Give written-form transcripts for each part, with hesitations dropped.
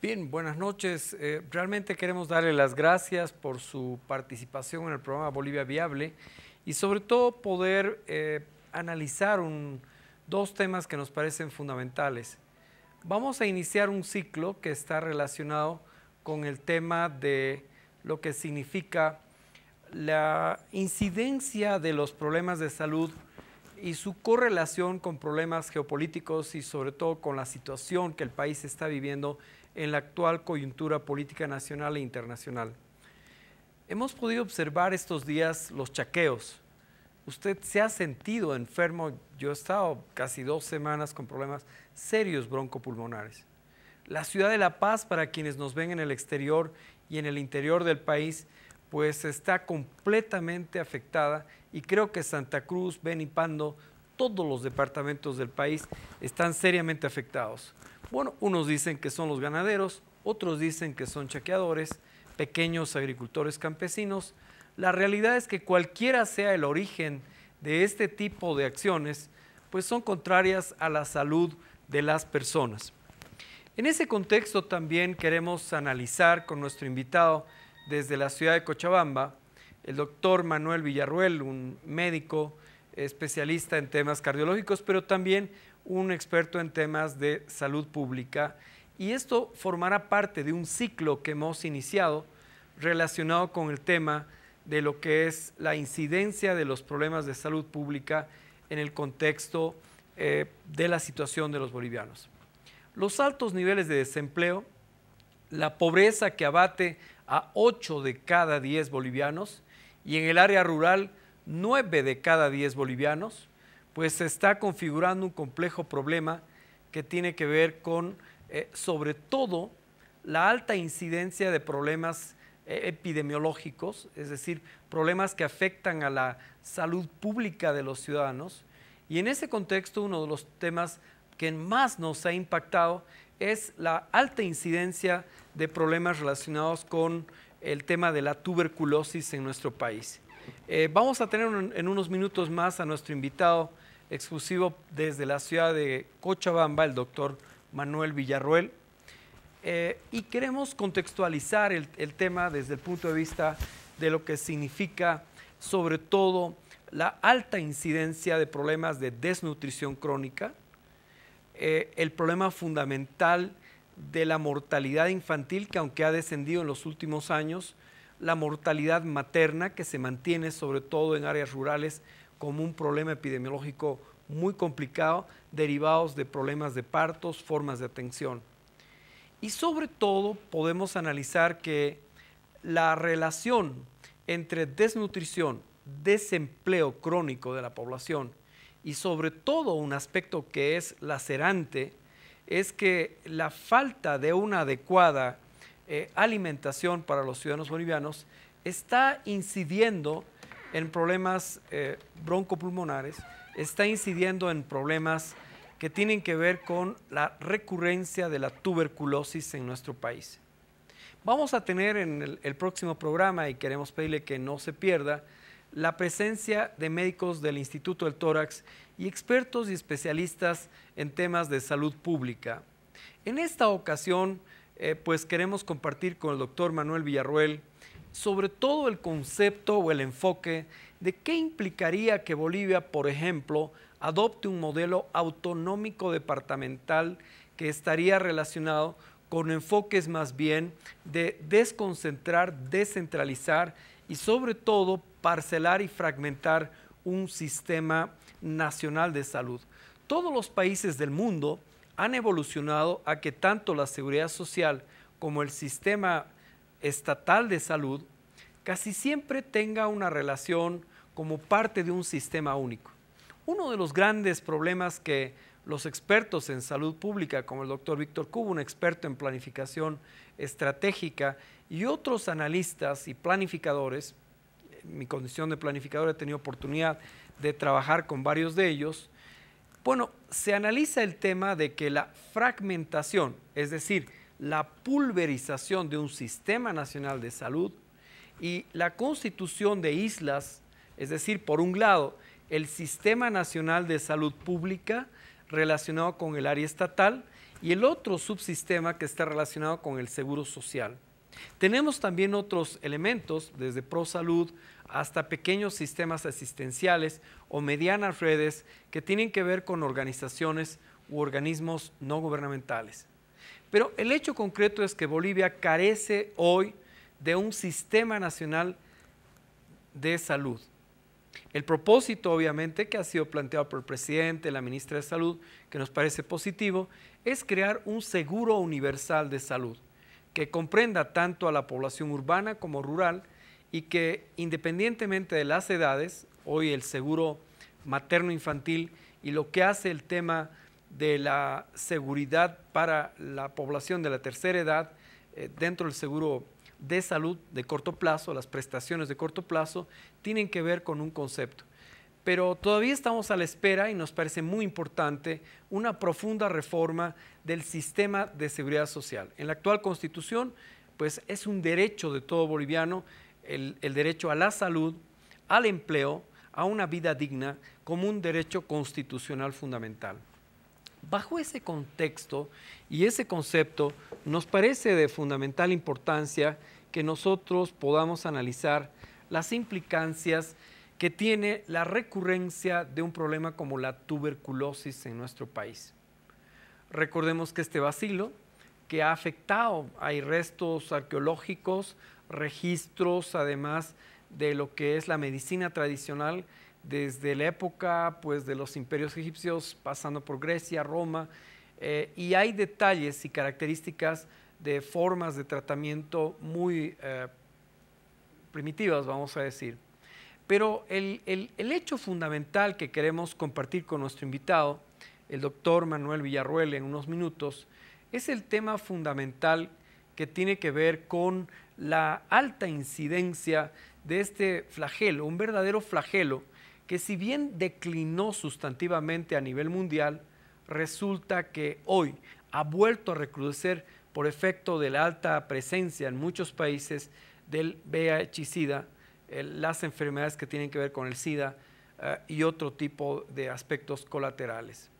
Bien, buenas noches. Realmente queremos darle las gracias por su participación en el programa Bolivia Viable y sobre todo poder analizar dos temas que nos parecen fundamentales. Vamos a iniciar un ciclo que está relacionado con el tema de lo que significa la incidencia de los problemas de salud y su correlación con problemas geopolíticos y sobre todo con la situación que el país está viviendo en la actual coyuntura política nacional e internacional. Hemos podido observar estos días los chaqueos. Usted se ha sentido enfermo. Yo he estado casi 2 semanas con problemas serios broncopulmonares. La ciudad de La Paz, para quienes nos ven en el exterior y en el interior del país, pues está completamente afectada, y creo que Santa Cruz, Beni, Pando, todos los departamentos del país están seriamente afectados. Bueno, unos dicen que son los ganaderos, otros dicen que son chaqueadores, pequeños agricultores campesinos. La realidad es que cualquiera sea el origen de este tipo de acciones, pues son contrarias a la salud de las personas. En ese contexto también queremos analizar con nuestro invitado desde la ciudad de Cochabamba, el doctor Manuel Villarruel, un médico especialista en temas cardiológicos, pero también un experto en temas de salud pública. Y esto formará parte de un ciclo que hemos iniciado relacionado con el tema de lo que es la incidencia de los problemas de salud pública en el contexto de la situación de los bolivianos. Los altos niveles de desempleo, la pobreza que abate a 8 de cada 10 bolivianos y en el área rural 9 de cada 10 bolivianos, pues se está configurando un complejo problema que tiene que ver con, sobre todo, la alta incidencia de problemas epidemiológicos, es decir, problemas que afectan a la salud pública de los ciudadanos. Y en ese contexto, uno de los temas que más nos ha impactado es la alta incidencia de problemas relacionados con el tema de la tuberculosis en nuestro país. Vamos a tener en unos minutos más a nuestro invitado exclusivo desde la ciudad de Cochabamba, el doctor Manuel Villarruel, y queremos contextualizar el tema desde el punto de vista de lo que significa sobre todo la alta incidencia de problemas de desnutrición crónica, el problema fundamental de la mortalidad infantil, que aunque ha descendido en los últimos años, la mortalidad materna, que se mantiene sobre todo en áreas rurales como un problema epidemiológico muy complicado, derivados de problemas de partos, formas de atención. Y sobre todo podemos analizar que la relación entre desnutrición, desempleo crónico de la población y sobre todo un aspecto que es lacerante, es que la falta de una adecuada alimentación para los ciudadanos bolivianos está incidiendo en problemas broncopulmonares, está incidiendo en problemas que tienen que ver con la recurrencia de la tuberculosis en nuestro país. Vamos a tener en el próximo programa, y queremos pedirle que no se pierda, la presencia de médicos del Instituto del Tórax y expertos y especialistas en temas de salud pública. En esta ocasión, pues queremos compartir con el doctor Manuel Villarruel sobre todo el concepto o el enfoque de qué implicaría que Bolivia, por ejemplo, adopte un modelo autonómico departamental que estaría relacionado con enfoques más bien de desconcentrar, descentralizar y sobre todo parcelar y fragmentar un sistema nacional de salud. Todos los países del mundo han evolucionado a que tanto la seguridad social como el sistema estatal de salud casi siempre tenga una relación como parte de un sistema único. Uno de los grandes problemas que los expertos en salud pública, como el doctor Víctor Cubo, un experto en planificación estratégica, y otros analistas y planificadores, en mi condición de planificador he tenido oportunidad de trabajar con varios de ellos, bueno, se analiza el tema de que la fragmentación, es decir, la pulverización de un sistema nacional de salud y la constitución de islas, es decir, por un lado, el Sistema Nacional de Salud Pública relacionado con el área estatal y el otro subsistema que está relacionado con el seguro social. Tenemos también otros elementos, desde ProSalud hasta pequeños sistemas asistenciales o medianas redes que tienen que ver con organizaciones u organismos no gubernamentales. Pero el hecho concreto es que Bolivia carece hoy de un sistema nacional de salud. El propósito, obviamente, que ha sido planteado por el presidente, la ministra de Salud, que nos parece positivo, es crear un seguro universal de salud que comprenda tanto a la población urbana como rural y que, independientemente de las edades, hoy el seguro materno-infantil y lo que hace el tema de la seguridad para la población de la tercera edad dentro del seguro de salud de corto plazo, las prestaciones de corto plazo, tienen que ver con un concepto. Pero todavía estamos a la espera y nos parece muy importante una profunda reforma del sistema de seguridad social. En la actual Constitución, pues es un derecho de todo boliviano el derecho a la salud, al empleo, a una vida digna como un derecho constitucional fundamental. Bajo ese contexto y ese concepto, nos parece de fundamental importancia que nosotros podamos analizar las implicancias que tiene la recurrencia de un problema como la tuberculosis en nuestro país. Recordemos que este bacilo que ha afectado, hay restos arqueológicos, registros además de lo que es la medicina tradicional desde la época pues, de los imperios egipcios, pasando por Grecia, Roma, y hay detalles y características de formas de tratamiento muy primitivas, vamos a decir. Pero el hecho fundamental que queremos compartir con nuestro invitado, el doctor Manuel Villarroel, en unos minutos, es el tema fundamental que tiene que ver con la alta incidencia de este flagelo, un verdadero flagelo que si bien declinó sustantivamente a nivel mundial, resulta que hoy ha vuelto a recrudecer por efecto de la alta presencia en muchos países del VIH-Sida, las enfermedades que tienen que ver con el SIDA y otro tipo de aspectos colaterales.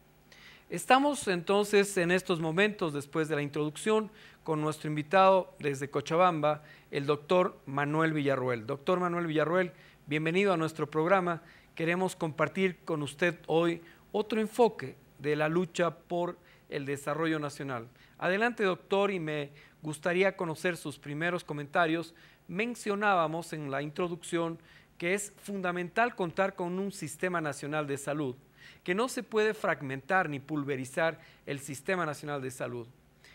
Estamos entonces en estos momentos, después de la introducción, con nuestro invitado desde Cochabamba, el doctor Manuel Villarroel. Doctor Manuel Villarroel, bienvenido a nuestro programa. Queremos compartir con usted hoy otro enfoque de la lucha por el desarrollo nacional. Adelante, doctor, y me gustaría conocer sus primeros comentarios. Mencionábamos en la introducción que es fundamental contar con un sistema nacional de salud, que no se puede fragmentar ni pulverizar el sistema nacional de salud.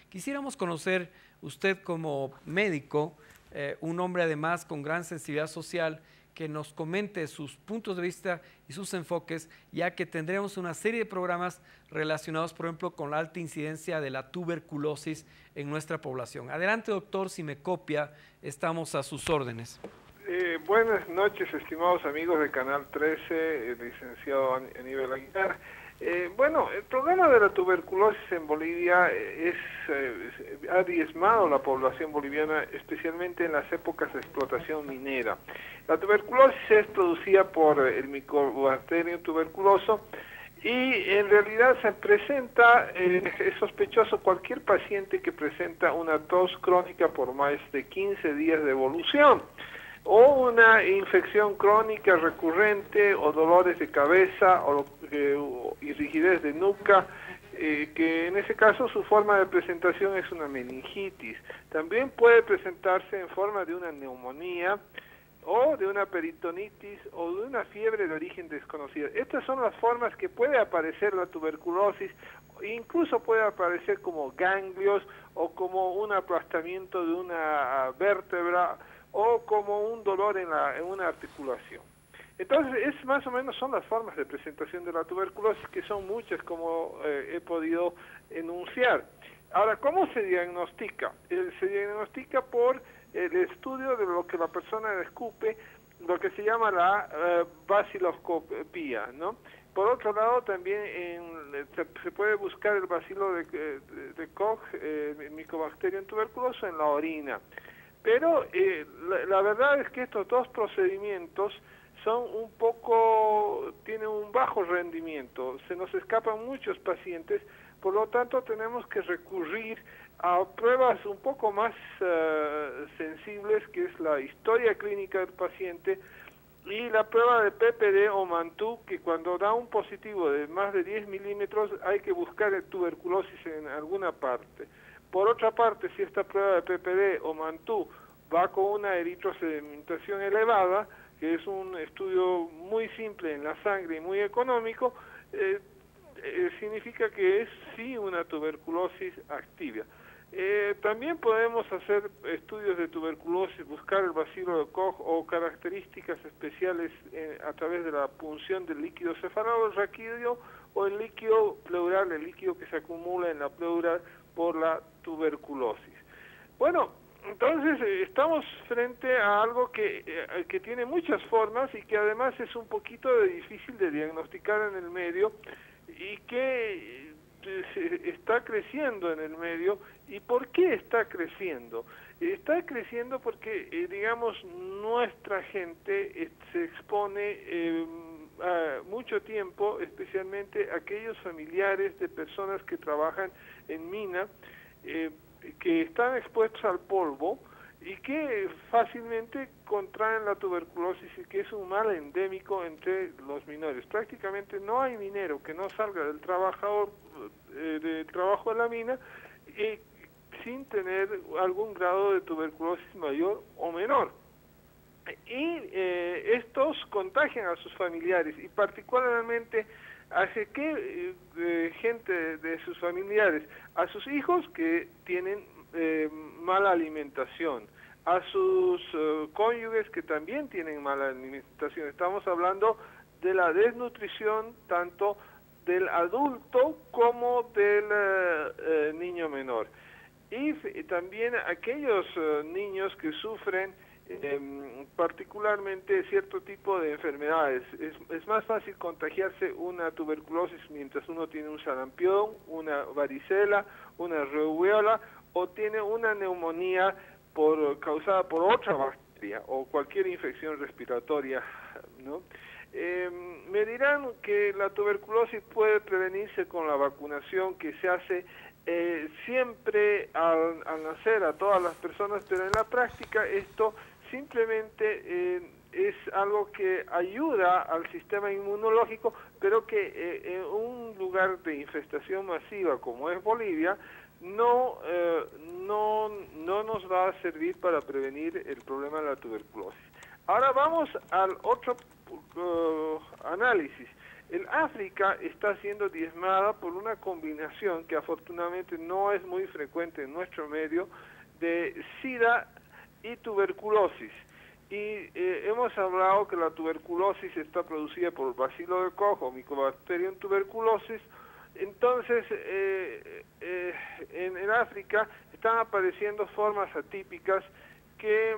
Quisiéramos conocer, usted como médico, un hombre además con gran sensibilidad social, que nos comente sus puntos de vista y sus enfoques, ya que tendremos una serie de programas relacionados, por ejemplo, con la alta incidencia de la tuberculosis en nuestra población. Adelante, doctor, si me copia, estamos a sus órdenes. Buenas noches, estimados amigos de Canal 13, licenciado Aníbal Aguilar. Bueno, el problema de la tuberculosis en Bolivia ha diezmado la población boliviana, especialmente en las épocas de explotación minera. La tuberculosis es producida por el Mycobacterium tuberculoso y en realidad se presenta, es sospechoso cualquier paciente que presenta una tos crónica por más de 15 días de evolución, o una infección crónica recurrente, o dolores de cabeza, y rigidez de nuca, que en ese caso su forma de presentación es una meningitis. También puede presentarse en forma de una neumonía, o de una peritonitis, o de una fiebre de origen desconocido. Estas son las formas que puede aparecer la tuberculosis, incluso puede aparecer como ganglios, o como un aplastamiento de una vértebra, o como un dolor en una articulación. Entonces, más o menos son las formas de presentación de la tuberculosis, que son muchas, como he podido enunciar. Ahora, ¿cómo se diagnostica? Se diagnostica por el estudio de lo que la persona escupe, lo que se llama la baciloscopía, ¿no? Por otro lado, también se puede buscar el bacilo de Koch, el Mycobacterium tuberculoso, en la orina. Pero la verdad es que estos dos procedimientos tienen un bajo rendimiento, se nos escapan muchos pacientes, por lo tanto tenemos que recurrir a pruebas un poco más sensibles, que es la historia clínica del paciente y la prueba de PPD o Mantoux, que cuando da un positivo de más de 10 milímetros hay que buscar tuberculosis en alguna parte. Por otra parte, si esta prueba de PPD o Mantoux va con una eritrosedimentación elevada, que es un estudio muy simple en la sangre y muy económico, significa que es sí una tuberculosis activa. También podemos hacer estudios de tuberculosis, buscar el bacilo de Koch o características especiales a través de la punción del líquido cefalorraquídeo o el líquido pleural, el líquido que se acumula en la pleura por la tuberculosis. Bueno, entonces estamos frente a algo que tiene muchas formas y que además es un poquito difícil de diagnosticar en el medio y que está creciendo en el medio. ¿Y por qué está creciendo? Está creciendo porque, digamos, nuestra gente se expone mucho tiempo, especialmente aquellos familiares de personas que trabajan en mina, que están expuestos al polvo y que fácilmente contraen la tuberculosis y que es un mal endémico entre los minores. Prácticamente no hay minero que no salga del trabajo de la mina sin tener algún grado de tuberculosis mayor o menor. Y estos contagian a sus familiares y particularmente hace que gente de sus familiares, a sus hijos que tienen mala alimentación, a sus cónyuges que también tienen mala alimentación. Estamos hablando de la desnutrición tanto del adulto como del niño menor. Y también aquellos niños que sufren particularmente cierto tipo de enfermedades. Es más fácil contagiarse una tuberculosis mientras uno tiene un sarampión, una varicela, una rubiola o tiene una neumonía causada por otra bacteria o cualquier infección respiratoria, ¿no? Me dirán que la tuberculosis puede prevenirse con la vacunación que se hace siempre al nacer a todas las personas, pero en la práctica esto simplemente es algo que ayuda al sistema inmunológico, pero que en un lugar de infestación masiva como es Bolivia, no nos va a servir para prevenir el problema de la tuberculosis. Ahora vamos al otro análisis. El África está siendo diezmada por una combinación que afortunadamente no es muy frecuente en nuestro medio de SIDA y tuberculosis. Y hemos hablado que la tuberculosis está producida por bacilo de Koch o Mycobacterium tuberculosis. Entonces, en África están apareciendo formas atípicas que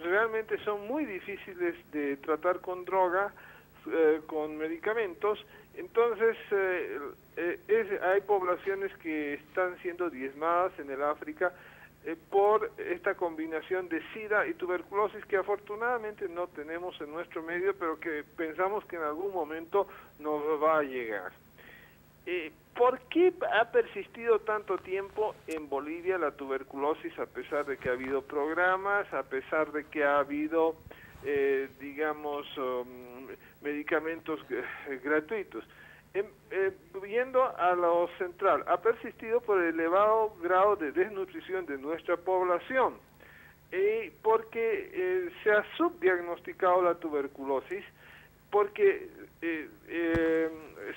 realmente son muy difíciles de tratar con droga, con medicamentos. Entonces hay poblaciones que están siendo diezmadas en el África por esta combinación de SIDA y tuberculosis que afortunadamente no tenemos en nuestro medio, pero que pensamos que en algún momento nos va a llegar. ¿Por qué ha persistido tanto tiempo en Bolivia la tuberculosis, a pesar de que ha habido programas, a pesar de que ha habido medicamentos gratuitos? Yendo a lo central, ha persistido por el elevado grado de desnutrición de nuestra población, porque se ha subdiagnosticado la tuberculosis, porque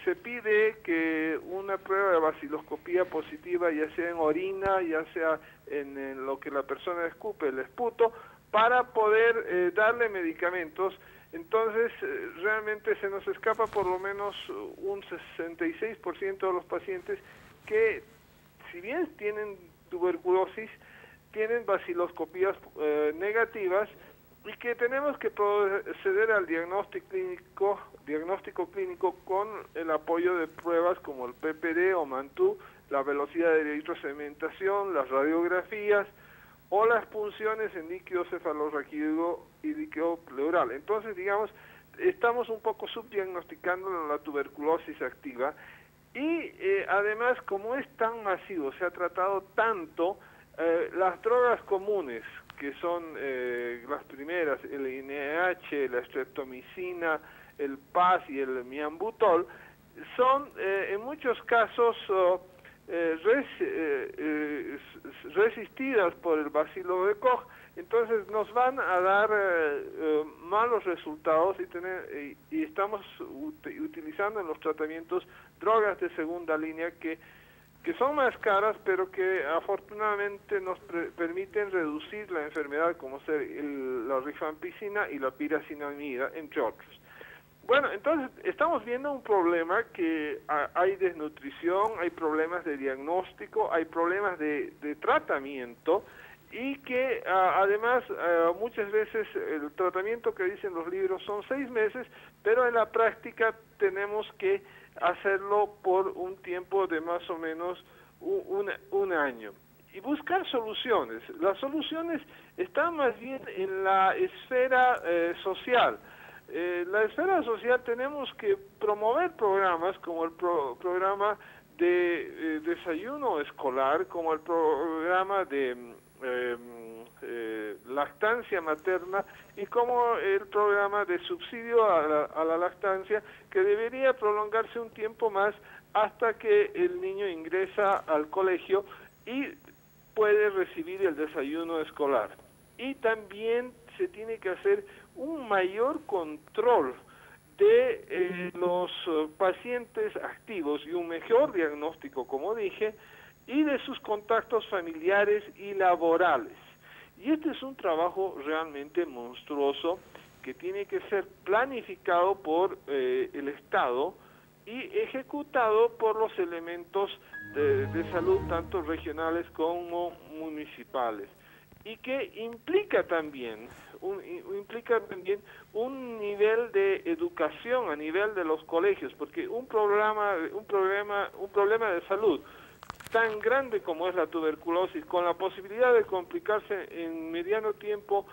se pide que una prueba de baciloscopía positiva, ya sea en orina, ya sea en lo que la persona escupe, el esputo, para poder darle medicamentos. Entonces, realmente se nos escapa por lo menos un 66% de los pacientes que, si bien tienen tuberculosis, tienen baciloscopías negativas y que tenemos que proceder al diagnóstico clínico con el apoyo de pruebas como el PPD o Mantoux, la velocidad de eritrosedimentación, las radiografías o las punciones en líquido cefalorraquídeo y líquido pleural. Entonces, digamos, estamos un poco subdiagnosticando la tuberculosis activa y además, como es tan masivo, se ha tratado tanto, las drogas comunes, que son las primeras, el INH, la streptomicina, el PAS y el miambutol, son en muchos casos resistidas por el bacilo de Koch, entonces nos van a dar malos resultados y estamos utilizando en los tratamientos drogas de segunda línea que son más caras, pero que afortunadamente nos permiten reducir la enfermedad, como ser la rifampicina y la piracinamida, entre otros. Bueno, entonces estamos viendo un problema que hay desnutrición, hay problemas de diagnóstico, hay problemas de tratamiento y que además muchas veces el tratamiento que dicen los libros son 6 meses, pero en la práctica tenemos que hacerlo por un tiempo de más o menos un año. Y buscar soluciones. Las soluciones están más bien en la esfera social. La esfera social tenemos que promover programas como el programa de desayuno escolar, como el programa de lactancia materna y como el programa de subsidio a la lactancia, que debería prolongarse un tiempo más hasta que el niño ingresa al colegio y puede recibir el desayuno escolar. Y también se tiene que hacer un mayor control de los pacientes activos y un mejor diagnóstico, como dije, y de sus contactos familiares y laborales. Y este es un trabajo realmente monstruoso que tiene que ser planificado por el Estado y ejecutado por los elementos de salud, tanto regionales como municipales, y que implica también un nivel de educación a nivel de los colegios, porque un problema de salud tan grande como es la tuberculosis, con la posibilidad de complicarse en mediano tiempo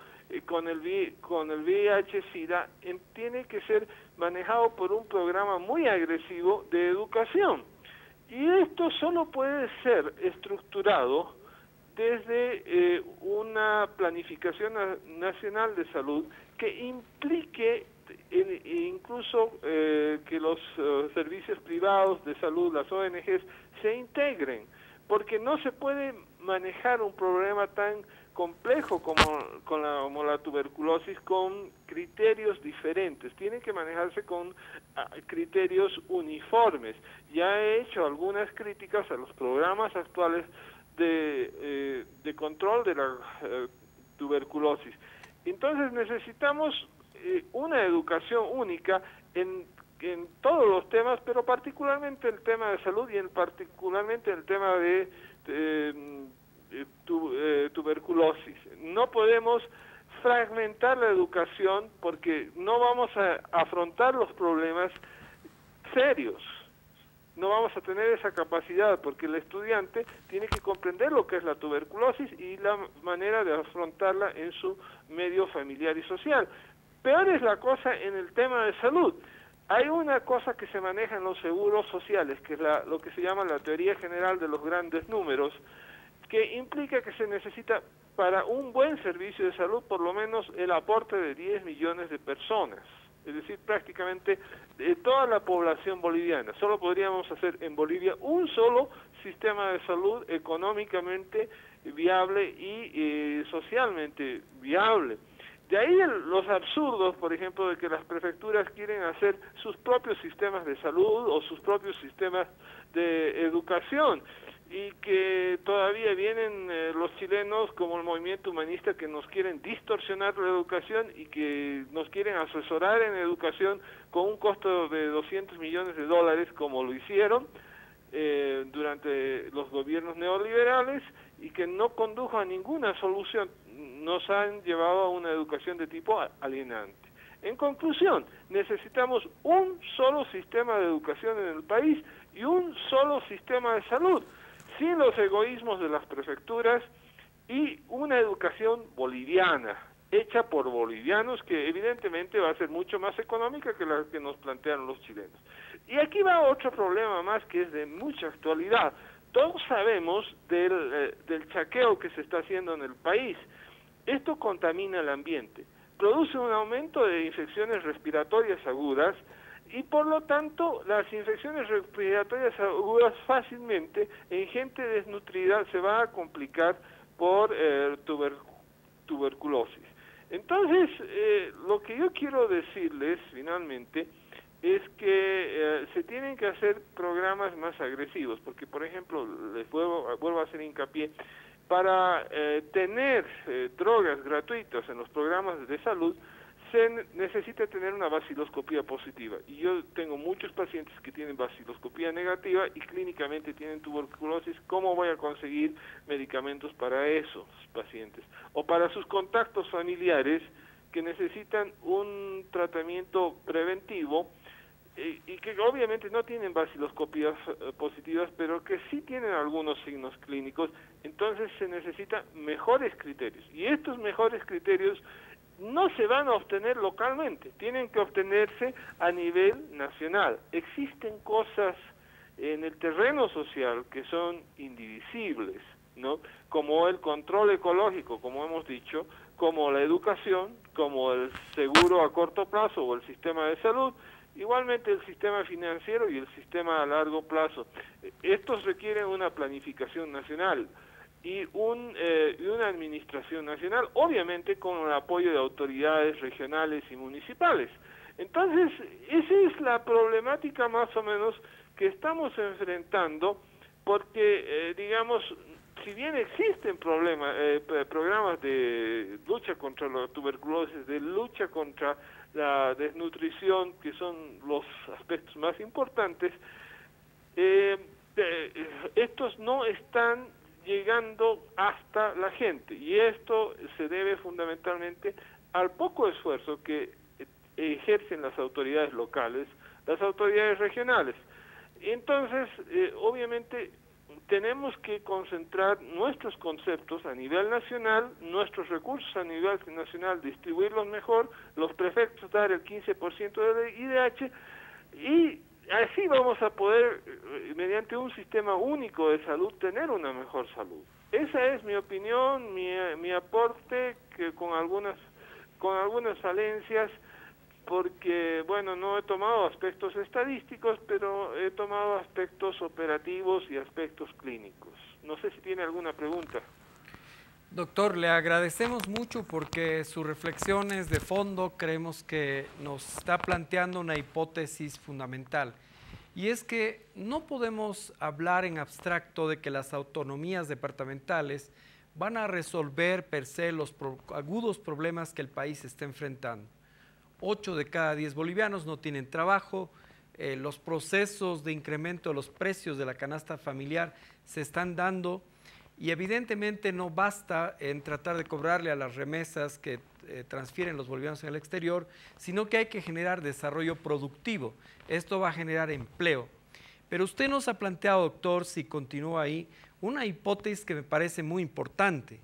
con el VIH-Sida, tiene que ser manejado por un programa muy agresivo de educación. Y esto solo puede ser estructurado desde una planificación nacional de salud que implique incluso que los servicios privados de salud, las ONGs, se integren, porque no se puede manejar un problema tan complejo como la tuberculosis con criterios diferentes. Tiene que manejarse con criterios uniformes. Ya he hecho algunas críticas a los programas actuales de control de la tuberculosis. Entonces necesitamos una educación única en todos los temas, pero particularmente el tema de salud y particularmente el tema de tuberculosis. No podemos fragmentar la educación porque no vamos a afrontar los problemas serios. No vamos a tener esa capacidad porque el estudiante tiene que comprender lo que es la tuberculosis y la manera de afrontarla en su medio familiar y social. Peor es la cosa en el tema de salud. Hay una cosa que se maneja en los seguros sociales, que es lo que se llama la teoría general de los grandes números, que implica que se necesita para un buen servicio de salud por lo menos el aporte de 10 millones de personas, es decir, prácticamente de toda la población boliviana. Solo podríamos hacer en Bolivia un solo sistema de salud económicamente viable y socialmente viable. De ahí los absurdos, por ejemplo, de que las prefecturas quieren hacer sus propios sistemas de salud o sus propios sistemas de educación, y que todavía vienen los chilenos como el movimiento humanista que nos quieren distorsionar la educación y que nos quieren asesorar en educación con un costo de $200 millones como lo hicieron durante los gobiernos neoliberales y que no condujo a ninguna solución. Nos han llevado a una educación de tipo alienante. En conclusión, necesitamos un solo sistema de educación en el país y un solo sistema de salud, sin los egoísmos de las prefecturas y una educación boliviana, hecha por bolivianos, que evidentemente va a ser mucho más económica que la que nos plantearon los chilenos. Y aquí va otro problema más que es de mucha actualidad. Todos sabemos del chaqueo que se está haciendo en el país. Esto contamina el ambiente, produce un aumento de infecciones respiratorias agudas y por lo tanto las infecciones respiratorias agudas fácilmente en gente desnutrida se va a complicar por tuberculosis. Entonces, lo que yo quiero decirles finalmente es que se tienen que hacer programas más agresivos, porque por ejemplo, les vuelvo a hacer hincapié, para tener drogas gratuitas en los programas de salud, se necesita tener una baciloscopía positiva. Y yo tengo muchos pacientes que tienen baciloscopía negativa y clínicamente tienen tuberculosis. ¿Cómo voy a conseguir medicamentos para esos pacientes? O para sus contactos familiares que necesitan un tratamiento preventivo y que obviamente no tienen baciloscopías positivas, pero que sí tienen algunos signos clínicos. Entonces se necesitan mejores criterios. Y estos mejores criterios no se van a obtener localmente, tienen que obtenerse a nivel nacional. Existen cosas en el terreno social que son indivisibles, ¿no? Como el control ecológico, como hemos dicho, como la educación, como el seguro a corto plazo o el sistema de salud, igualmente el sistema financiero y el sistema a largo plazo. Estos requieren una planificación nacional y una administración nacional, obviamente con el apoyo de autoridades regionales y municipales. Entonces, esa es la problemática más o menos que estamos enfrentando, porque, digamos, si bien existen programas de lucha contra la tuberculosis, de lucha contra la desnutrición, que son los aspectos más importantes, estos no están llegando hasta la gente, y esto se debe fundamentalmente al poco esfuerzo que ejercen las autoridades locales, las autoridades regionales. Entonces, obviamente, tenemos que concentrar nuestros conceptos a nivel nacional, nuestros recursos a nivel nacional, distribuirlos mejor, los prefectos dar el 15% de IDH, y así vamos a poder, mediante un sistema único de salud, tener una mejor salud. Esa es mi opinión, mi aporte, que con algunas falencias, porque, bueno, no he tomado aspectos estadísticos, pero he tomado aspectos operativos y aspectos clínicos. No sé si tiene alguna pregunta. Doctor, le agradecemos mucho porque sus reflexiones de fondo creemos que nos está planteando una hipótesis fundamental. Y es que no podemos hablar en abstracto de que las autonomías departamentales van a resolver per se los agudos problemas que el país está enfrentando. 8 de cada 10 bolivianos no tienen trabajo, los procesos de incremento de los precios de la canasta familiar se están dando y evidentemente no basta en tratar de cobrarle a las remesas que transfieren los bolivianos en el exterior, sino que hay que generar desarrollo productivo. Esto va a generar empleo. Pero usted nos ha planteado, doctor, si continúa ahí, una hipótesis que me parece muy importante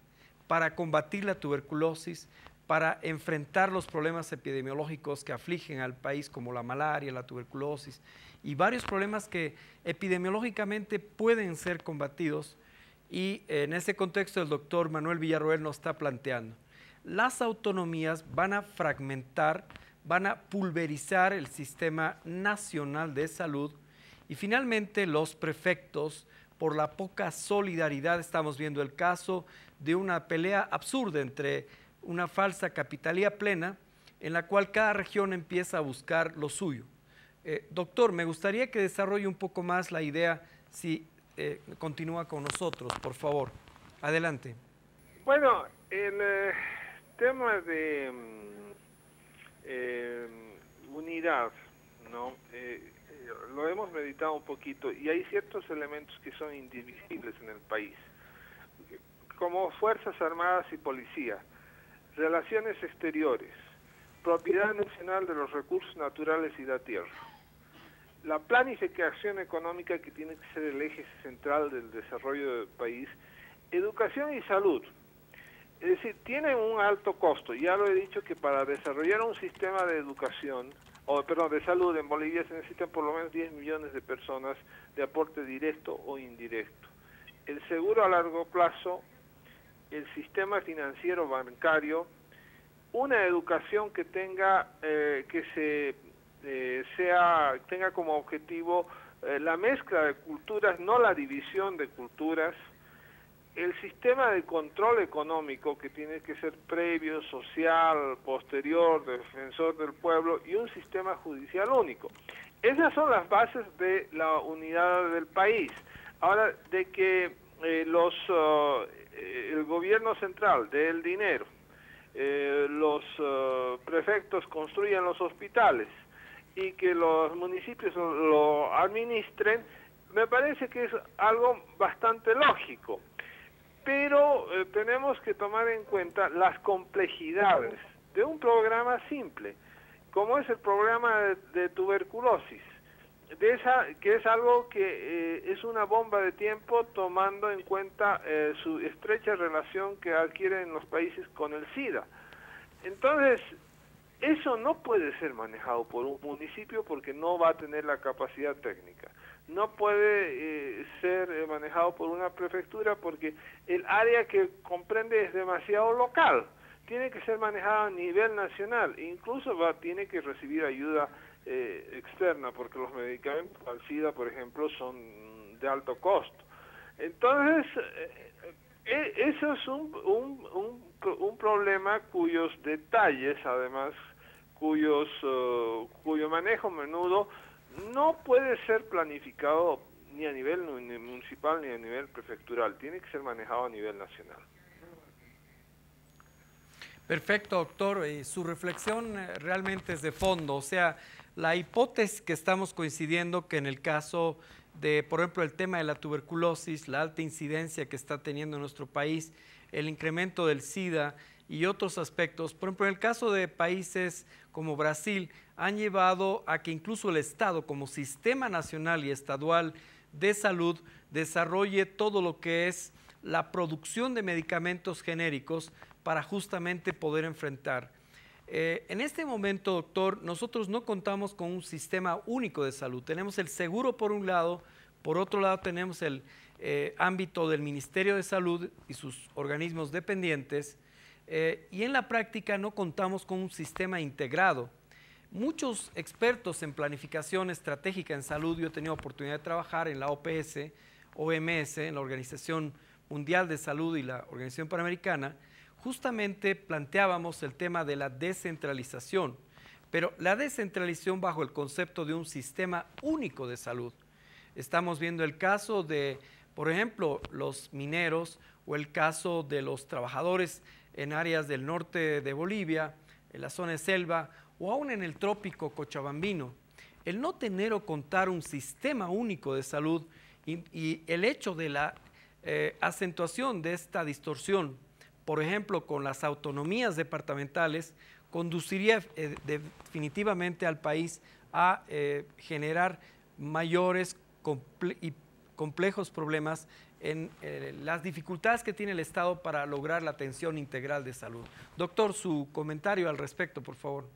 para combatir la tuberculosis, para enfrentar los problemas epidemiológicos que afligen al país, como la malaria, la tuberculosis y varios problemas que epidemiológicamente pueden ser combatidos. Y en ese contexto el doctor Manuel Villarroel nos está planteando, las autonomías van a fragmentar, van a pulverizar el sistema nacional de salud y finalmente los prefectos, por la poca solidaridad, estamos viendo el caso de una pelea absurda entre una falsa capitalía plena en la cual cada región empieza a buscar lo suyo. Doctor, me gustaría que desarrolle un poco más la idea si continúa con nosotros, por favor. Adelante. Bueno, el tema de unidad, ¿no? Lo hemos meditado un poquito y hay ciertos elementos que son indivisibles en el país, como Fuerzas Armadas y Policía, relaciones exteriores, propiedad nacional de los recursos naturales y la tierra, la planificación económica, que tiene que ser el eje central del desarrollo del país, educación y salud. Es decir, tienen un alto costo. Ya lo he dicho que para desarrollar un sistema de educación, de salud en Bolivia se necesitan por lo menos 10 millones de personas de aporte directo o indirecto. El seguro a largo plazo, el sistema financiero bancario, una educación que tenga tenga como objetivo la mezcla de culturas, no la división de culturas, el sistema de control económico que tiene que ser previo, social, posterior, defensor del pueblo y un sistema judicial único. Esas son las bases de la unidad del país. Ahora, de que el gobierno central dé el dinero, los prefectos construyan los hospitales y que los municipios lo administren, me parece que es algo bastante lógico. Pero tenemos que tomar en cuenta las complejidades de un programa simple, como es el programa de tuberculosis, que es algo que es una bomba de tiempo tomando en cuenta su estrecha relación que adquieren los países con el SIDA. Entonces, eso no puede ser manejado por un municipio porque no va a tener la capacidad técnica. No puede ser manejado por una prefectura porque el área que comprende es demasiado local. Tiene que ser manejado a nivel nacional. Incluso tiene que recibir ayuda externa porque los medicamentos al SIDA, por ejemplo, son de alto costo. Entonces, eso es un problema cuyos detalles, además, cuyo manejo menudo no puede ser planificado ni a nivel municipal ni a nivel prefectural, tiene que ser manejado a nivel nacional. Perfecto, doctor. Su reflexión realmente es de fondo, o sea, la hipótesis que estamos coincidiendo que en el caso de, por ejemplo, el tema de la tuberculosis, la alta incidencia que está teniendo en nuestro país, el incremento del SIDA y otros aspectos, por ejemplo, en el caso de países como Brasil, han llevado a que incluso el Estado, como sistema nacional y estadual de salud, desarrolle todo lo que es la producción de medicamentos genéricos para justamente poder enfrentar. En este momento, doctor, nosotros no contamos con un sistema único de salud. Tenemos el seguro por un lado, por otro lado tenemos el ámbito del Ministerio de Salud y sus organismos dependientes, y en la práctica no contamos con un sistema integrado. Muchos expertos en planificación estratégica en salud, yo he tenido oportunidad de trabajar en la OPS, OMS, en la Organización Mundial de Salud y la Organización Panamericana, justamente planteábamos el tema de la descentralización, pero la descentralización bajo el concepto de un sistema único de salud. Estamos viendo el caso de, por ejemplo, los mineros o el caso de los trabajadores en áreas del norte de Bolivia, en la zona de selva o aún en el trópico cochabambino. El no tener o contar un sistema único de salud y el hecho de la acentuación de esta distorsión, por ejemplo, con las autonomías departamentales, conduciría definitivamente al país a generar mayores y complejos problemas en las dificultades que tiene el Estado para lograr la atención integral de salud. Doctor, su comentario al respecto, por favor.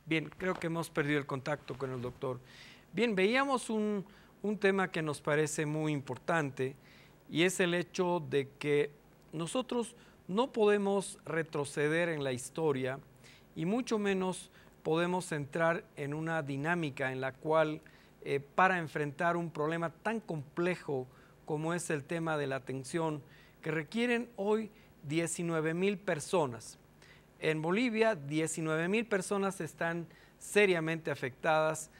Bien, creo que hemos perdido el contacto con el doctor. Bien, veíamos un tema que nos parece muy importante y es el hecho de que nosotros no podemos retroceder en la historia y mucho menos podemos entrar en una dinámica en la cual para enfrentar un problema tan complejo como es el tema de la atención que requieren hoy 19,000 personas. En Bolivia, 19,000 personas están seriamente afectadas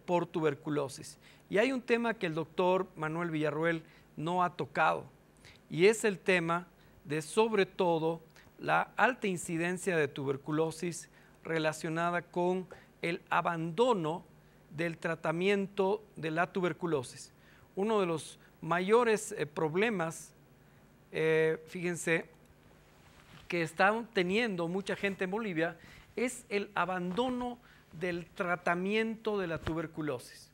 por tuberculosis. Y hay un tema que el doctor Manuel Villarroel no ha tocado, y es el tema de, sobre todo, la alta incidencia de tuberculosis relacionada con el abandono del tratamiento de la tuberculosis. Uno de los mayores problemas, fíjense, que están teniendo mucha gente en Bolivia es el abandono del tratamiento de la tuberculosis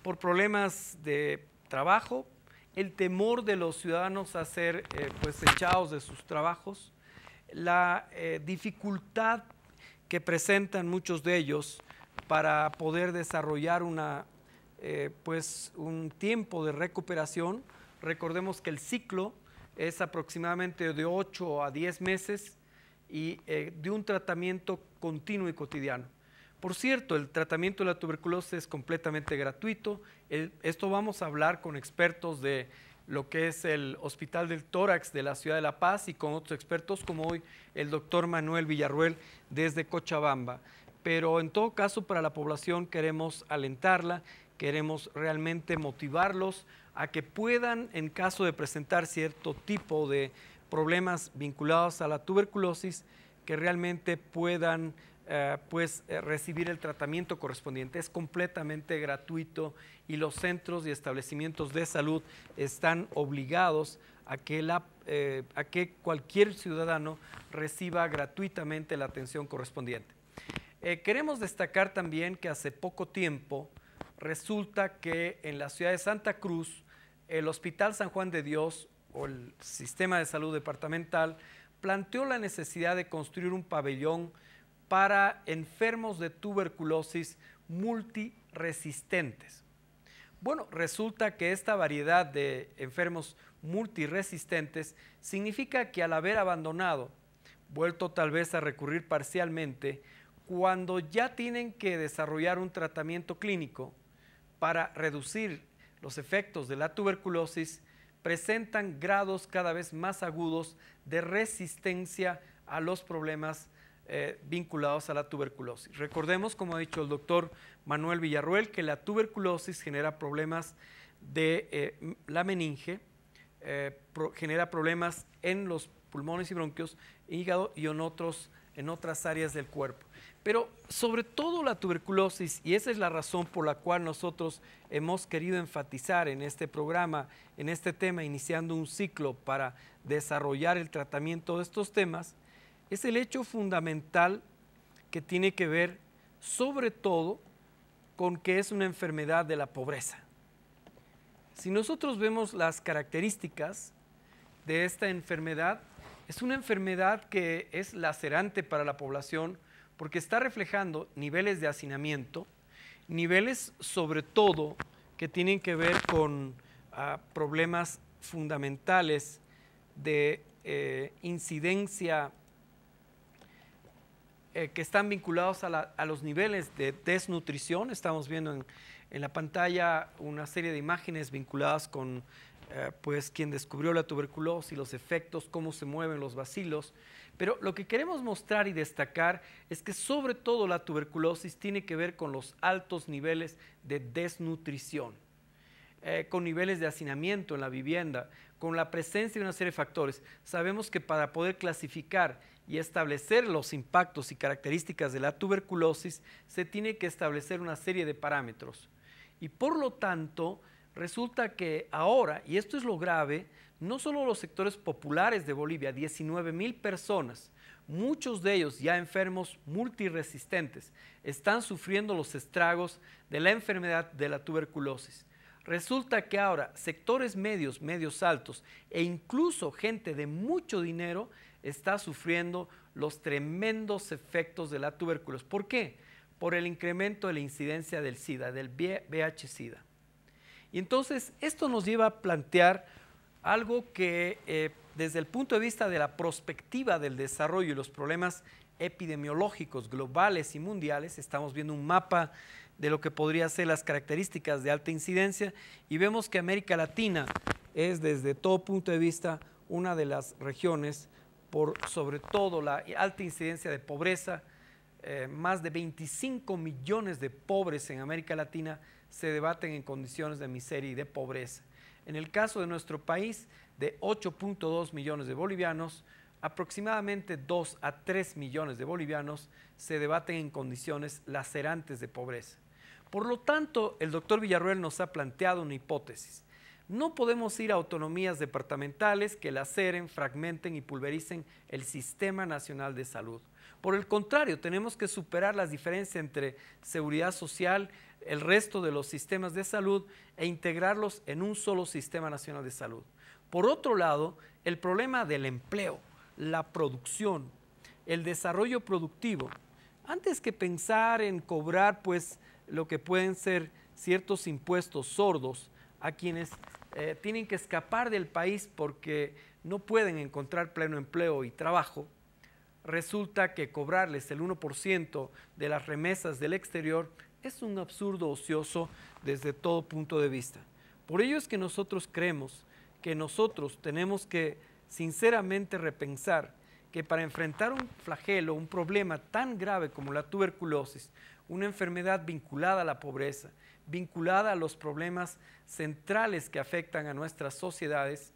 por problemas de trabajo el temor de los ciudadanos a ser pues echados de sus trabajos, la dificultad que presentan muchos de ellos para poder desarrollar pues un tiempo de recuperación. Recordemos que el ciclo es aproximadamente de 8 a 10 meses y de un tratamiento continuo y cotidiano. Por cierto, el tratamiento de la tuberculosis es completamente gratuito. Esto vamos a hablar con expertos de lo que es el Hospital del Tórax de la Ciudad de La Paz y con otros expertos como hoy el doctor Manuel Villarruel desde Cochabamba. Pero en todo caso para la población queremos alentarla, queremos realmente motivarlos a que puedan, en caso de presentar cierto tipo de problemas vinculados a la tuberculosis, que realmente puedan recibir el tratamiento correspondiente. Es completamente gratuito y los centros y establecimientos de salud están obligados a que cualquier ciudadano reciba gratuitamente la atención correspondiente. Queremos destacar también que hace poco tiempo resulta que en la ciudad de Santa Cruz, el Hospital San Juan de Dios o el Sistema de Salud Departamental planteó la necesidad de construir un pabellón para enfermos de tuberculosis multiresistentes. Bueno, resulta que esta variedad de enfermos multiresistentes significa que al haber abandonado, vuelto tal vez a recurrir parcialmente, cuando ya tienen que desarrollar un tratamiento clínico para reducir los efectos de la tuberculosis, presentan grados cada vez más agudos de resistencia a los problemas vinculados a la tuberculosis. Recordemos, como ha dicho el doctor Manuel Villarruel, que la tuberculosis genera problemas de la meninge, genera problemas en los pulmones y bronquios, hígado y en otras áreas del cuerpo. Pero sobre todo la tuberculosis, y esa es la razón por la cual nosotros hemos querido enfatizar en este programa, en este tema, iniciando un ciclo para desarrollar el tratamiento de estos temas, es el hecho fundamental que tiene que ver sobre todo con que es una enfermedad de la pobreza. Si nosotros vemos las características de esta enfermedad, es una enfermedad que es lacerante para la población porque está reflejando niveles de hacinamiento, niveles sobre todo que tienen que ver con problemas fundamentales de incidencia que están vinculados a los niveles de desnutrición. Estamos viendo en la pantalla una serie de imágenes vinculadas con pues quien descubrió la tuberculosis, los efectos, cómo se mueven los bacilos. Pero lo que queremos mostrar y destacar es que sobre todo la tuberculosis tiene que ver con los altos niveles de desnutrición, con niveles de hacinamiento en la vivienda, con la presencia de una serie de factores. Sabemos que para poder clasificar y establecer los impactos y características de la tuberculosis, se tiene que establecer una serie de parámetros. Y por lo tanto, resulta que ahora, y esto es lo grave, no solo los sectores populares de Bolivia, 19,000 personas, muchos de ellos ya enfermos multiresistentes, están sufriendo los estragos de la enfermedad de la tuberculosis. Resulta que ahora sectores medios, medios altos e incluso gente de mucho dinero está sufriendo los tremendos efectos de la tuberculosis. ¿Por qué? Por el incremento de la incidencia del SIDA, del VIH-SIDA. Y entonces esto nos lleva a plantear algo que desde el punto de vista de la perspectiva del desarrollo y los problemas epidemiológicos globales y mundiales, estamos viendo un mapa de lo que podría ser las características de alta incidencia y vemos que América Latina es desde todo punto de vista una de las regiones por sobre todo la alta incidencia de pobreza. Más de 25 millones de pobres en América Latina se debaten en condiciones de miseria y de pobreza. En el caso de nuestro país, de 8.2 millones de bolivianos, aproximadamente 2 a 3 millones de bolivianos se debaten en condiciones lacerantes de pobreza. Por lo tanto, el doctor Villarruel nos ha planteado una hipótesis. No podemos ir a autonomías departamentales que laceren, fragmenten y pulvericen el Sistema Nacional de Salud. Por el contrario, tenemos que superar las diferencias entre seguridad social, el resto de los sistemas de salud e integrarlos en un solo Sistema Nacional de Salud. Por otro lado, el problema del empleo, la producción, el desarrollo productivo, antes que pensar en cobrar pues lo que pueden ser ciertos impuestos sordos a quienes tienen que escapar del país porque no pueden encontrar pleno empleo y trabajo, resulta que cobrarles el 1% de las remesas del exterior es un absurdo ocioso desde todo punto de vista. Por ello es que nosotros creemos que nosotros tenemos que sinceramente repensar que para enfrentar un flagelo, un problema tan grave como la tuberculosis, una enfermedad vinculada a la pobreza, vinculada a los problemas centrales que afectan a nuestras sociedades,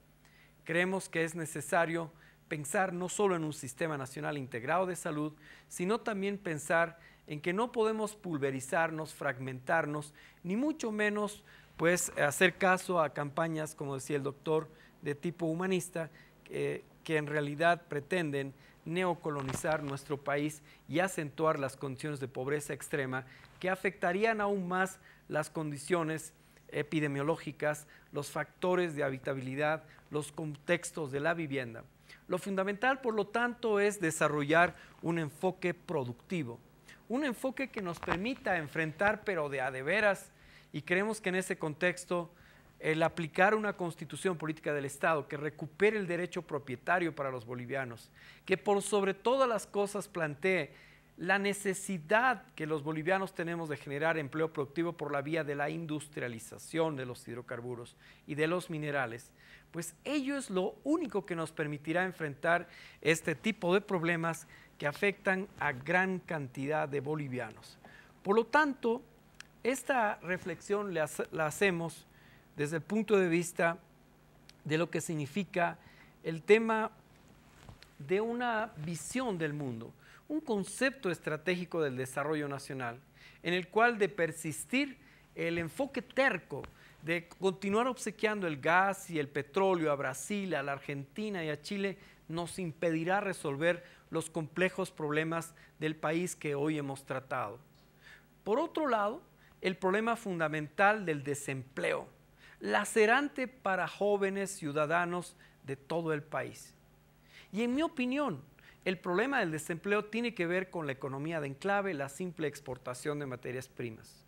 creemos que es necesario pensar no solo en un sistema nacional integrado de salud, sino también pensar en que no podemos pulverizarnos, fragmentarnos, ni mucho menos pues hacer caso a campañas, como decía el doctor, de tipo humanista, que en realidad pretenden neocolonizar nuestro país y acentuar las condiciones de pobreza extrema que afectarían aún más las condiciones epidemiológicas, los factores de habitabilidad, los contextos de la vivienda. Lo fundamental, por lo tanto, es desarrollar un enfoque productivo, un enfoque que nos permita enfrentar, pero de a de veras, y creemos que en ese contexto el aplicar una constitución política del Estado que recupere el derecho propietario para los bolivianos, que por sobre todas las cosas plantee la necesidad que los bolivianos tenemos de generar empleo productivo por la vía de la industrialización de los hidrocarburos y de los minerales, pues ello es lo único que nos permitirá enfrentar este tipo de problemas que afectan a gran cantidad de bolivianos. Por lo tanto, esta reflexión la hacemos desde el punto de vista de lo que significa el tema de una visión del mundo, un concepto estratégico del desarrollo nacional, en el cual de persistir el enfoque terco de continuar obsequiando el gas y el petróleo a Brasil, a la Argentina y a Chile, nos impedirá resolver los complejos problemas del país que hoy hemos tratado. Por otro lado, el problema fundamental del desempleo, lacerante para jóvenes ciudadanos de todo el país. Y en mi opinión, el problema del desempleo tiene que ver con la economía de enclave, la simple exportación de materias primas.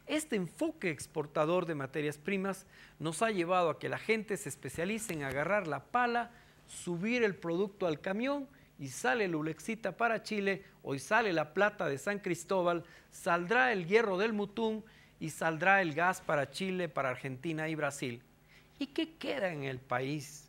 Este enfoque exportador de materias primas nos ha llevado a que la gente se especialice en agarrar la pala, subir el producto al camión y sale el Ulexita para Chile, hoy sale la plata de San Cristóbal, saldrá el hierro del Mutún y saldrá el gas para Chile, para Argentina y Brasil. ¿Y qué queda en el país?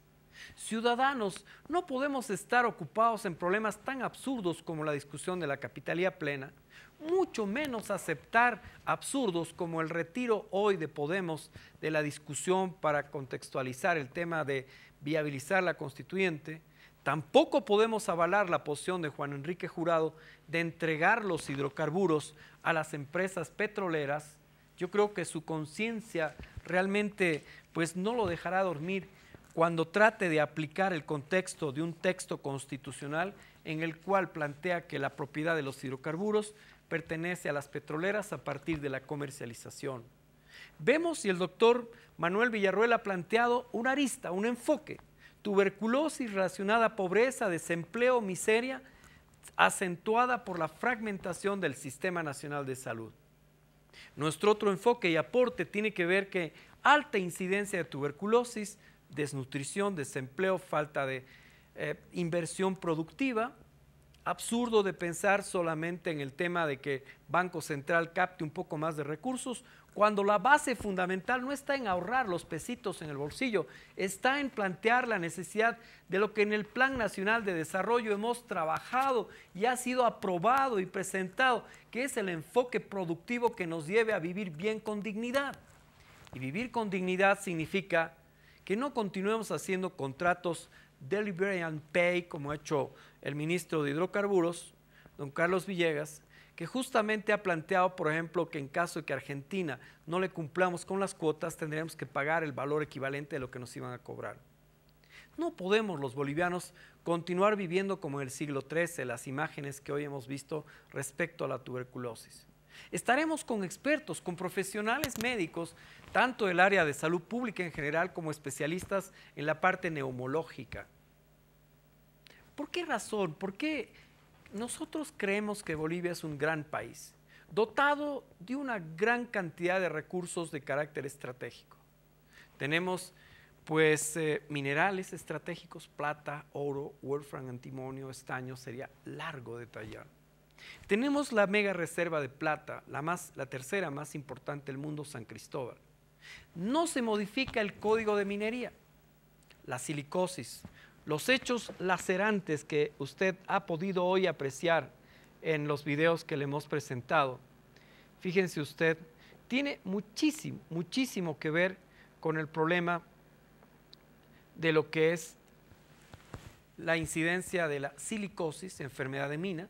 Ciudadanos, no podemos estar ocupados en problemas tan absurdos como la discusión de la capitalía plena, mucho menos aceptar absurdos como el retiro hoy de Podemos de la discusión para contextualizar el tema de viabilizar la constituyente. Tampoco podemos avalar la posición de Juan Enrique Jurado de entregar los hidrocarburos a las empresas petroleras. Yo creo que su conciencia realmente pues no lo dejará dormir cuando trate de aplicar el contexto de un texto constitucional en el cual plantea que la propiedad de los hidrocarburos pertenece a las petroleras a partir de la comercialización. Vemos y el doctor Manuel Villarroel ha planteado una arista, un enfoque: tuberculosis relacionada a pobreza, desempleo, miseria, acentuada por la fragmentación del Sistema Nacional de Salud. Nuestro otro enfoque y aporte tiene que ver que alta incidencia de tuberculosis, desnutrición, desempleo, falta de inversión productiva. Absurdo de pensar solamente en el tema de que Banco Central capte un poco más de recursos, cuando la base fundamental no está en ahorrar los pesitos en el bolsillo, está en plantear la necesidad de lo que en el Plan Nacional de Desarrollo hemos trabajado y ha sido aprobado y presentado, que es el enfoque productivo que nos lleve a vivir bien con dignidad. Y vivir con dignidad significa que no continuemos haciendo contratos delivery and pay, como ha hecho el ministro de Hidrocarburos, don Carlos Villegas, que justamente ha planteado, por ejemplo, que en caso de que Argentina no le cumplamos con las cuotas, tendríamos que pagar el valor equivalente de lo que nos iban a cobrar. No podemos los bolivianos continuar viviendo como en el siglo XIII, las imágenes que hoy hemos visto respecto a la tuberculosis. Estaremos con expertos, con profesionales médicos, tanto del área de salud pública en general como especialistas en la parte neumológica. ¿Por qué razón? ¿Por qué nosotros creemos que Bolivia es un gran país, dotado de una gran cantidad de recursos de carácter estratégico? Tenemos pues minerales estratégicos, plata, oro, wolfram, antimonio, estaño, sería largo detallar. Tenemos la mega reserva de plata, la tercera más importante del mundo, San Cristóbal. No se modifica el código de minería, la silicosis, los hechos lacerantes que usted ha podido hoy apreciar en los videos que le hemos presentado. Fíjense usted, tiene muchísimo, muchísimo que ver con el problema de lo que es la incidencia de la silicosis, enfermedad de mina,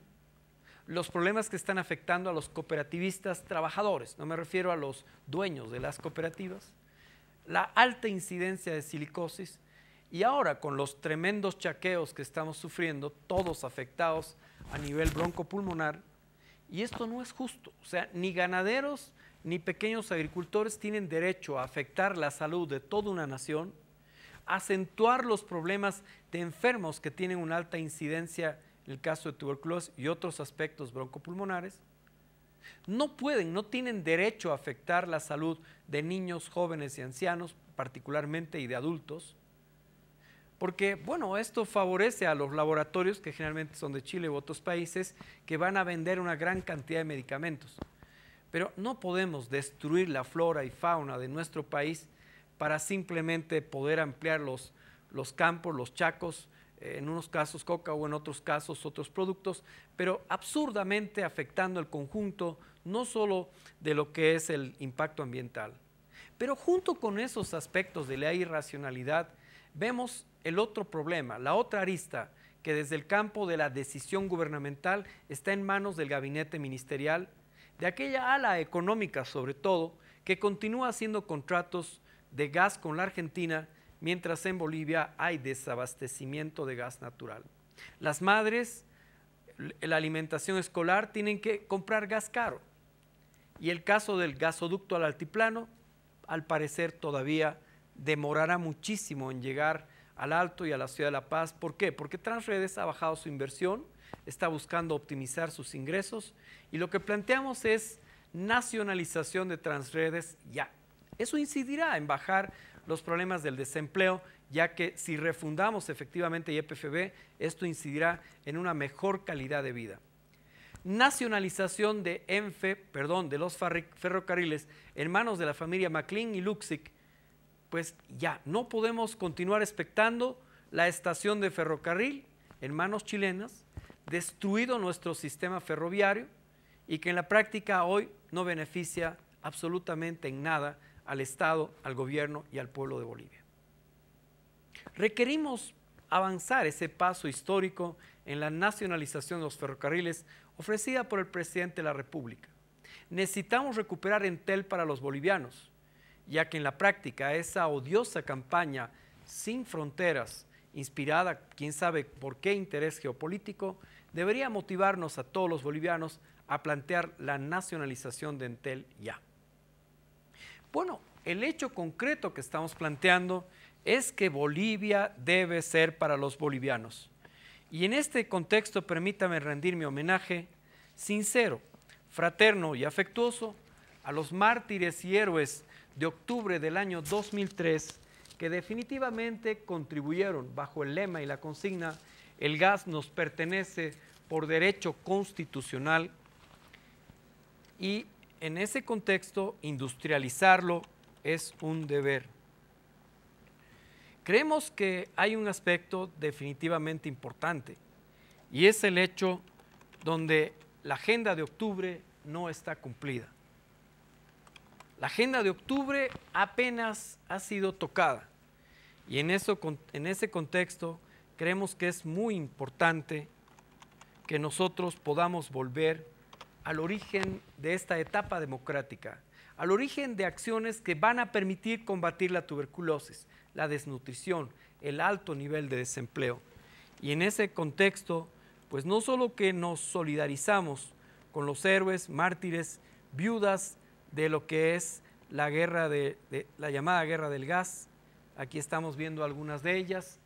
los problemas que están afectando a los cooperativistas trabajadores, no me refiero a los dueños de las cooperativas, la alta incidencia de silicosis y ahora con los tremendos chaqueos que estamos sufriendo, todos afectados a nivel broncopulmonar, y esto no es justo, o sea, ni ganaderos ni pequeños agricultores tienen derecho a afectar la salud de toda una nación, acentuar los problemas de enfermos que tienen una alta incidencia en el caso de tuberculosis y otros aspectos broncopulmonares. No pueden, no tienen derecho a afectar la salud de niños, jóvenes y ancianos, particularmente, y de adultos, porque, bueno, esto favorece a los laboratorios, que generalmente son de Chile u otros países, que van a vender una gran cantidad de medicamentos. Pero no podemos destruir la flora y fauna de nuestro país para simplemente poder ampliar los campos, los chacos, en unos casos coca o en otros casos otros productos, pero absurdamente afectando el conjunto no solo de lo que es el impacto ambiental. Pero junto con esos aspectos de la irracionalidad, vemos el otro problema, la otra arista, que desde el campo de la decisión gubernamental está en manos del gabinete ministerial, de aquella ala económica sobre todo, que continúa haciendo contratos de gas con la Argentina, mientras en Bolivia hay desabastecimiento de gas natural. Las madres, la alimentación escolar, tienen que comprar gas caro. Y el caso del gasoducto al altiplano, al parecer todavía demorará muchísimo en llegar al Alto y a la ciudad de La Paz. ¿Por qué? Porque Transredes ha bajado su inversión, está buscando optimizar sus ingresos y lo que planteamos es nacionalización de Transredes ya. Eso incidirá en bajar los problemas del desempleo, ya que si refundamos efectivamente YPFB, esto incidirá en una mejor calidad de vida. Nacionalización de de los ferrocarriles en manos de la familia McLean y Luxic, pues ya no podemos continuar expectando la estación de ferrocarril en manos chilenas, destruido nuestro sistema ferroviario y que en la práctica hoy no beneficia absolutamente en nada al Estado, al gobierno y al pueblo de Bolivia. Requerimos avanzar ese paso histórico en la nacionalización de los ferrocarriles ofrecida por el presidente de la República. Necesitamos recuperar Entel para los bolivianos, ya que en la práctica esa odiosa campaña sin fronteras, inspirada quién sabe por qué interés geopolítico, debería motivarnos a todos los bolivianos a plantear la nacionalización de Entel ya. Bueno, el hecho concreto que estamos planteando es que Bolivia debe ser para los bolivianos. Y en este contexto permítame rendir mi homenaje sincero, fraterno y afectuoso a los mártires y héroes de octubre del año 2003 que definitivamente contribuyeron bajo el lema y la consigna "El gas nos pertenece por derecho constitucional", y en ese contexto industrializarlo es un deber. Creemos que hay un aspecto definitivamente importante y es el hecho donde la agenda de octubre no está cumplida. La agenda de octubre apenas ha sido tocada y en ese contexto creemos que es muy importante que nosotros podamos volver al origen de esta etapa democrática, al origen de acciones que van a permitir combatir la tuberculosis, la desnutrición, el alto nivel de desempleo. Y en ese contexto, pues no solo que nos solidarizamos con los héroes, mártires, viudas de lo que es la guerra la llamada guerra del gas, aquí estamos viendo algunas de ellas,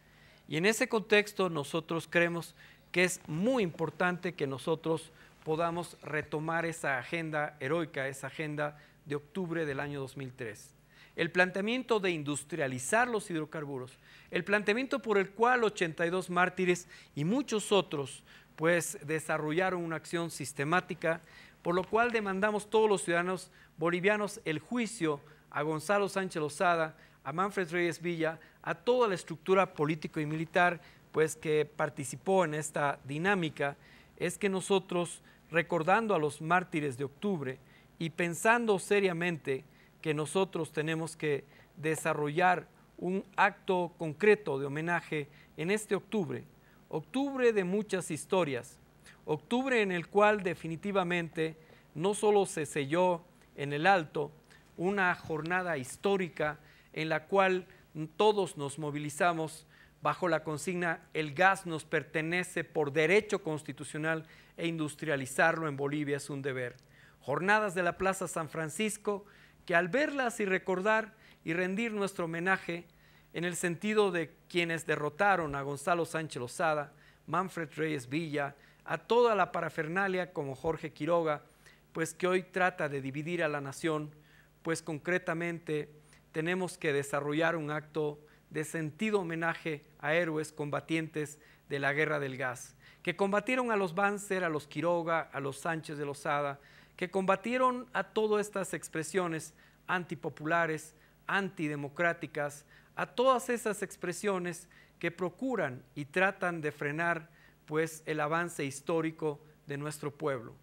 y en ese contexto nosotros creemos que es muy importante que nosotros podamos retomar esa agenda heroica, esa agenda de octubre del año 2003. El planteamiento de industrializar los hidrocarburos, el planteamiento por el cual 82 mártires y muchos otros pues desarrollaron una acción sistemática, por lo cual demandamos todos los ciudadanos bolivianos el juicio a Gonzalo Sánchez Lozada, a Manfred Reyes Villa, a toda la estructura político y militar pues que participó en esta dinámica, es que nosotros, recordando a los mártires de octubre y pensando seriamente que nosotros tenemos que desarrollar un acto concreto de homenaje en este octubre, octubre de muchas historias, octubre en el cual definitivamente no solo se selló en el Alto una jornada histórica en la cual todos nos movilizamos bajo la consigna el gas nos pertenece por derecho constitucional e industrializarlo en Bolivia es un deber. Jornadas de la Plaza San Francisco que al verlas y recordar y rendir nuestro homenaje en el sentido de quienes derrotaron a Gonzalo Sánchez Lozada, Manfred Reyes Villa, a toda la parafernalia como Jorge Quiroga, pues que hoy trata de dividir a la nación, pues concretamente tenemos que desarrollar un acto de sentido homenaje a héroes combatientes de la guerra del gas, que combatieron a los Banzer, a los Quiroga, a los Sánchez de Lozada, que combatieron a todas estas expresiones antipopulares, antidemocráticas, a todas esas expresiones que procuran y tratan de frenar pues el avance histórico de nuestro pueblo.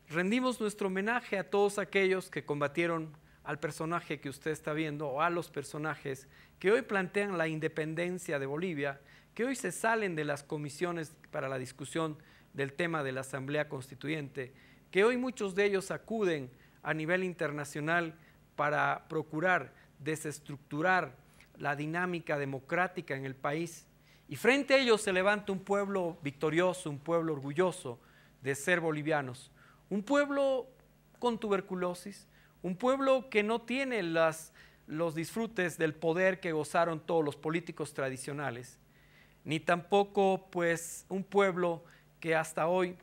Rendimos nuestro homenaje a todos aquellos que combatieron al personaje que usted está viendo o a los personajes que hoy plantean la independencia de Bolivia, que hoy se salen de las comisiones para la discusión del tema de la Asamblea Constituyente, que hoy muchos de ellos acuden a nivel internacional para procurar desestructurar la dinámica democrática en el país. Y frente a ellos se levanta un pueblo victorioso, un pueblo orgulloso de ser bolivianos, un pueblo con tuberculosis, un pueblo que no tiene los disfrutes del poder que gozaron todos los políticos tradicionales, ni tampoco pues un pueblo que hasta hoy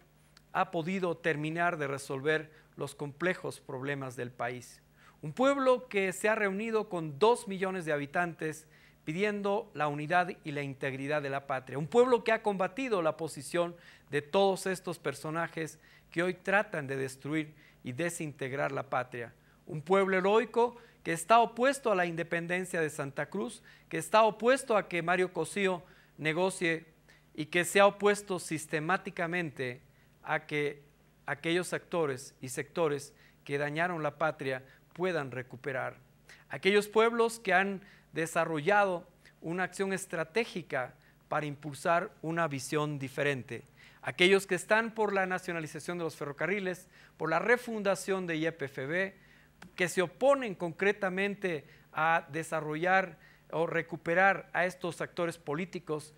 ha podido terminar de resolver los complejos problemas del país. Un pueblo que se ha reunido con 2 millones de habitantes pidiendo la unidad y la integridad de la patria. Un pueblo que ha combatido la posición de todos estos personajes que hoy tratan de destruir y desintegrar la patria. Un pueblo heroico que está opuesto a la independencia de Santa Cruz, que está opuesto a que Mario Cosío negocie y que se ha opuesto sistemáticamente a que aquellos actores y sectores que dañaron la patria puedan recuperar. Aquellos pueblos que han desarrollado una acción estratégica para impulsar una visión diferente. Aquellos que están por la nacionalización de los ferrocarriles, por la refundación de YPFB, que se oponen concretamente a desarrollar o recuperar a estos actores políticos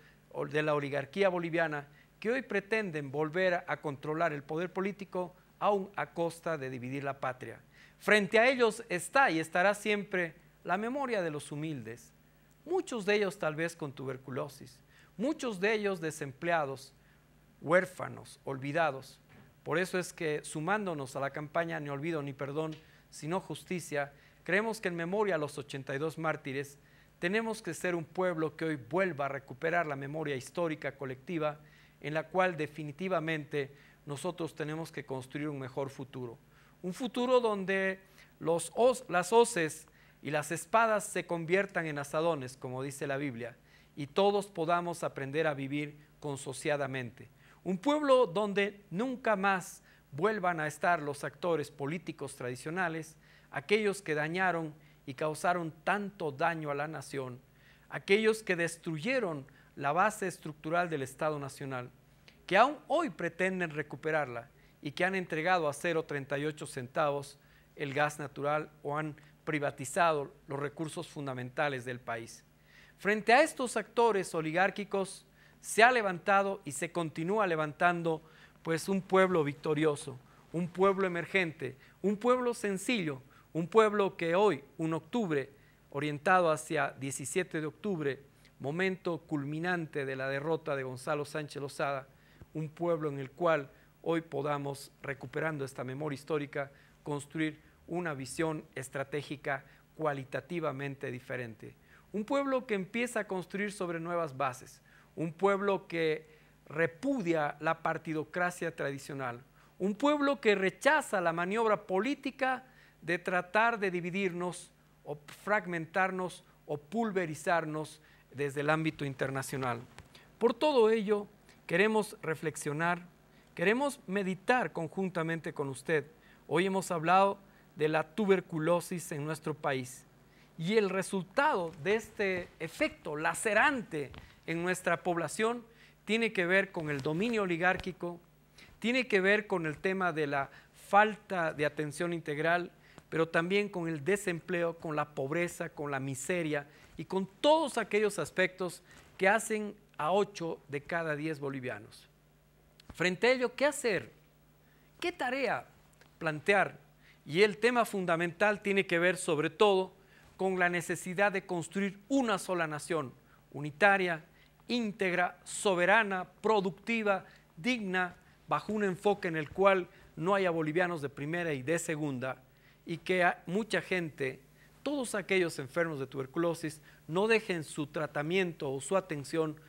de la oligarquía boliviana que hoy pretenden volver a controlar el poder político aún a costa de dividir la patria. Frente a ellos está y estará siempre la memoria de los humildes, muchos de ellos tal vez con tuberculosis, muchos de ellos desempleados, huérfanos, olvidados. Por eso es que sumándonos a la campaña Ni olvido ni perdón, sino justicia, creemos que en memoria a los 82 mártires tenemos que ser un pueblo que hoy vuelva a recuperar la memoria histórica colectiva en la cual definitivamente nosotros tenemos que construir un mejor futuro. Un futuro donde las hoces y las espadas se conviertan en asadones, como dice la Biblia, y todos podamos aprender a vivir consociadamente. Un pueblo donde nunca más vuelvan a estar los actores políticos tradicionales, aquellos que dañaron y causaron tanto daño a la nación, aquellos que destruyeron la base estructural del Estado Nacional, que aún hoy pretenden recuperarla y que han entregado a 0,38 centavos el gas natural o han privatizado los recursos fundamentales del país. Frente a estos actores oligárquicos se ha levantado y se continúa levantando pues un pueblo victorioso, un pueblo emergente, un pueblo sencillo, un pueblo que hoy, 1 de octubre, orientado hacia 17 de octubre, momento culminante de la derrota de Gonzalo Sánchez Lozada, un pueblo en el cual hoy podamos, recuperando esta memoria histórica, construir una visión estratégica cualitativamente diferente. Un pueblo que empieza a construir sobre nuevas bases, un pueblo que repudia la partidocracia tradicional, un pueblo que rechaza la maniobra política de tratar de dividirnos o fragmentarnos o pulverizarnos desde el ámbito internacional. Por todo ello, queremos reflexionar, queremos meditar conjuntamente con usted. Hoy hemos hablado de la tuberculosis en nuestro país y el resultado de este efecto lacerante en nuestra población tiene que ver con el dominio oligárquico, tiene que ver con el tema de la falta de atención integral, pero también con el desempleo, con la pobreza, con la miseria y con todos aquellos aspectos que hacen a 8 de cada 10 bolivianos. Frente a ello, ¿qué hacer? ¿Qué tarea plantear? Y el tema fundamental tiene que ver sobre todo con la necesidad de construir una sola nación, unitaria, íntegra, soberana, productiva, digna, bajo un enfoque en el cual no haya bolivianos de primera y de segunda, y que mucha gente, todos aquellos enfermos de tuberculosis, no dejen su tratamiento o su atención